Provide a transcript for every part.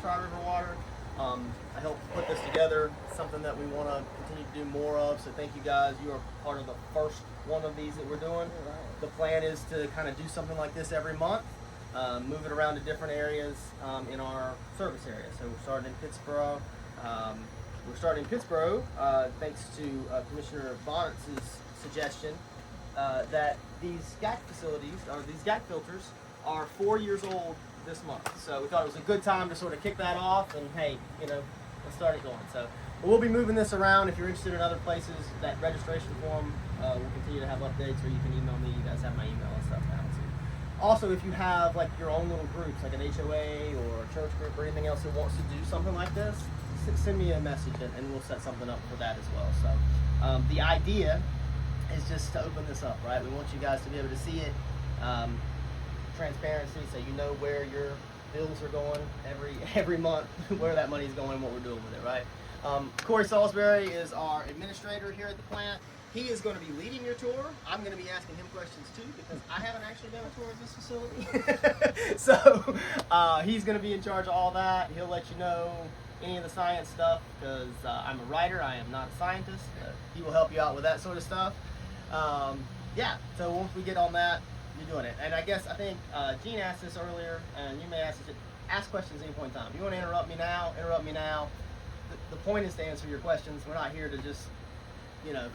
TriRiver Water. I helped put this together. It's something that we want to continue to do more of, so thank you guys. You are part of the first one of these that we're doing. The plan is to kind of do something like this every month, move it around to different areas in our service area. So we're starting in Pittsboro. Thanks to Commissioner Bonnet's suggestion that these GAC facilities, or these GAC filters, are 4 years old this month. So we thought it was a good time to sort of kick that off and, hey, you know, let's start it going. So we'll be moving this around. If you're interested in other places, that registration form will continue to have updates, or you can email me. You guys have my email and stuff now too. Also, if you have like your own little groups, like an HOA or a church group or anything else that wants to do something like this, send me a message and we'll set something up for that as well. So the idea is just to open this up, right? We want you guys to be able to see it. Transparency, so you know where your bills are going every month, where that money is going, what we're doing with it, right? Corey Salisbury is our administrator here at the plant. He is going to be leading your tour. I'm going to be asking him questions too, because I haven't actually done a tour of this facility. So he's going to be in charge of all that. He'll let you know any of the science stuff, because I'm a writer, I am not a scientist. He will help you out with that sort of stuff. Yeah, so once we get on that, you're doing it. And I think Gene asked this earlier, and you may ask questions at any point in time. If you want to interrupt me now, interrupt me now. The point is to answer your questions. We're not here to just, you know,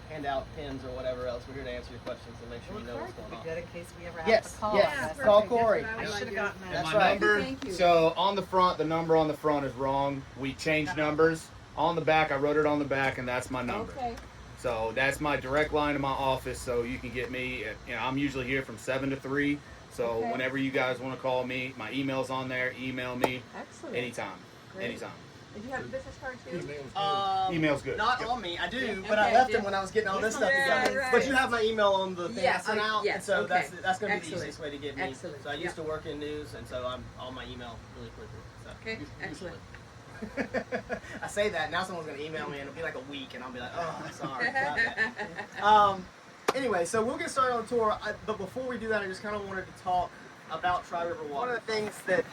hand out pins or whatever else. We're here to answer your questions and make sure you know what's going on. Good in case we ever have to call. Yes, call Corey. I should have gotten that. That's my right. number. Thank you. So on the front, the number on the front is wrong. We changed numbers. On the back, I wrote it on the back, and that's my number. Okay. So that's my direct line to my office. So you can get me. I'm usually here from 7 to 3. So Okay. whenever you guys want to call me, my email's on there. Email me Excellent. anytime. Great. Anytime. Did you have a business card too? Email's good. Not Yep. on me. I do, Yeah, but I okay, left yeah. it when I was getting all this stuff Yeah, together. right. But you have my email on the thing Yeah, I sent out, yes, and so okay. that's going to be the Excellent. easiest way to get me. Excellent. So I used Yeah. to work in news, and so I'm on my email really quickly. So Okay, excellent. I say that, now someone's going to email me, and it'll be like a week, and I'll be like, oh, I'm sorry about that. Anyway, so we'll get started on the tour, but before we do that, I just kind of wanted to talk about TriRiver Water. One of the things that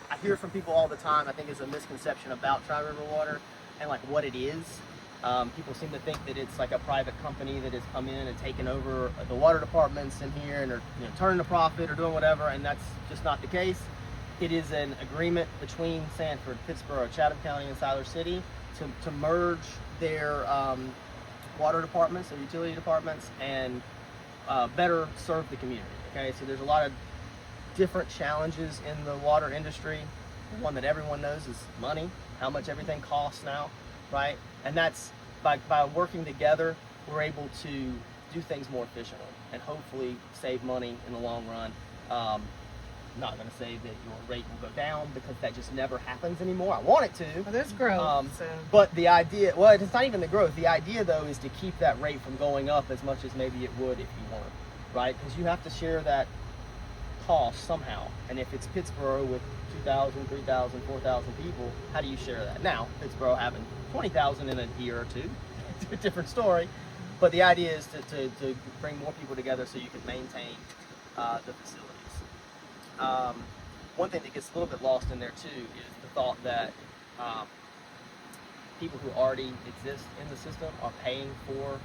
I hear from people all the time, I think, is a misconception about TriRiver Water and like what it is. People seem to think that it's like a private company that has come in and taken over the water departments in here and are, you know, turning a profit or doing whatever, and that's just not the case. It is an agreement between Sanford, Pittsboro, Chatham County, and Siler City to merge their water departments, their utility departments, and better serve the community. Okay, so there's a lot of different challenges in the water industry. The one that everyone knows is money, how much everything costs now, right? And that's by working together, we're able to do things more efficiently and hopefully save money in the long run. Not going to say that your rate will go down, because that just never happens anymore. I want it to. Well, there's growth. But the idea, well, it's not even the growth. The idea, though, is to keep that rate from going up as much as maybe it would if you weren't, right? Because you have to share that cost somehow. And if it's Pittsboro with 2,000, 3,000, 4,000 people, how do you share that? Now, Pittsboro having 20,000 in a year or two, it's a different story. But the idea is to bring more people together so you can maintain the facilities. One thing that gets a little bit lost in there too is the thought that people who already exist in the system are paying for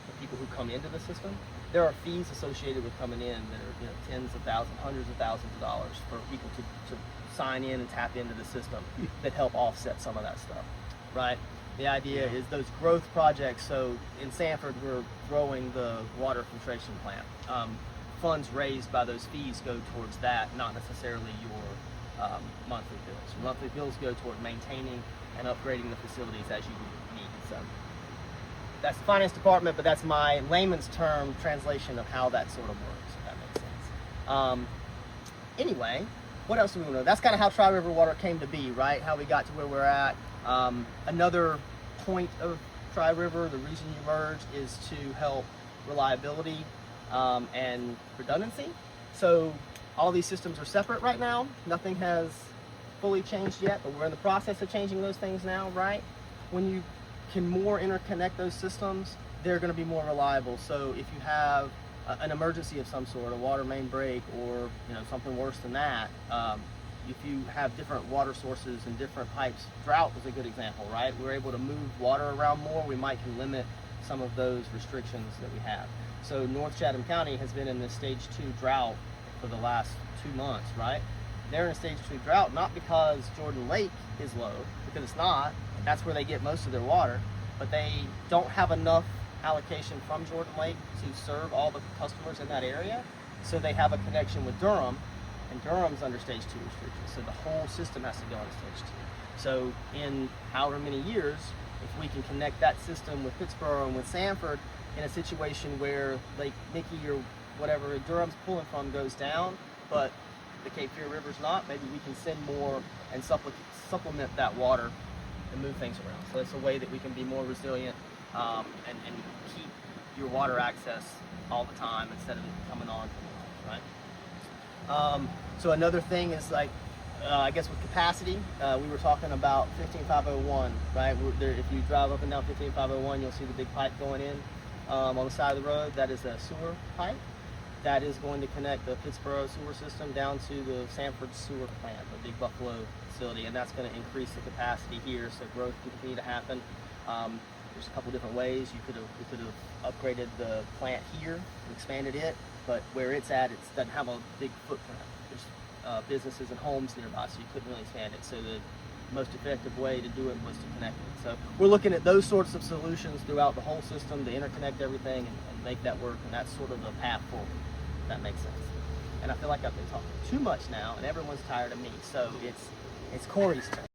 the people who come into the system. There are fees associated with coming in that are, you know, tens of thousands, hundreds of thousands of dollars for people to sign in and tap into the system that help offset some of that stuff, right? The idea is those growth projects. So in Sanford, we're growing the water filtration plant. Funds raised by those fees go towards that, not necessarily your monthly bills. Your monthly bills go toward maintaining and upgrading the facilities as you need. So that's the finance department, but that's my layman's term translation of how that sort of works, if that makes sense. Anyway, what else do we want to know? That's kind of how TriRiver Water came to be, right? How we got to where we're at. Another point of TriRiver, the reason you merged, is to help reliability and redundancy. So all these systems are separate right now. Nothing has fully changed yet, but we're in the process of changing those things now, right? When you can more interconnect those systems, they're going to be more reliable. So if you have an emergency of some sort, a water main break, or, you know, something worse than that, if you have different water sources and different pipes, Drought was a good example, right? We're able to move water around more. We might can limit some of those restrictions that we have. So North Chatham County has been in this stage 2 drought for the last 2 months, right? They're in a stage 2 drought, not because Jordan Lake is low, because it's not. That's where they get most of their water, but they don't have enough allocation from Jordan Lake to serve all the customers in that area. So they have a connection with Durham, and Durham's under stage 2 restrictions. So the whole system has to go into stage 2. So in however many years, if we can connect that system with Pittsboro and with Sanford in a situation where Lake Mickey or whatever Durham's pulling from goes down, but the Cape Fear River's not, maybe we can send more and supplement that water and move things around. So that's a way that we can be more resilient and keep your water access all the time instead of it coming on, right? So another thing is like, I guess with capacity, we were talking about 15501, right? If you drive up and down 15501, you'll see the big pipe going in on the side of the road. That is a sewer pipe that is going to connect the Pittsboro sewer system down to the Sanford sewer plant, the Big Buffalo facility, and that's going to increase the capacity here, so growth can continue to happen. There's a couple different ways. We could have upgraded the plant here, expanded it, but where it's at, it doesn't have a big footprint. There's businesses and homes nearby, so you couldn't really expand it. So the most effective way to do it was to connect it. So we're looking at those sorts of solutions throughout the whole system to interconnect everything and make that work, and that's sort of the path forward, if that makes sense. And I feel like I've been talking too much now, and everyone's tired of me, so it's Corey's turn.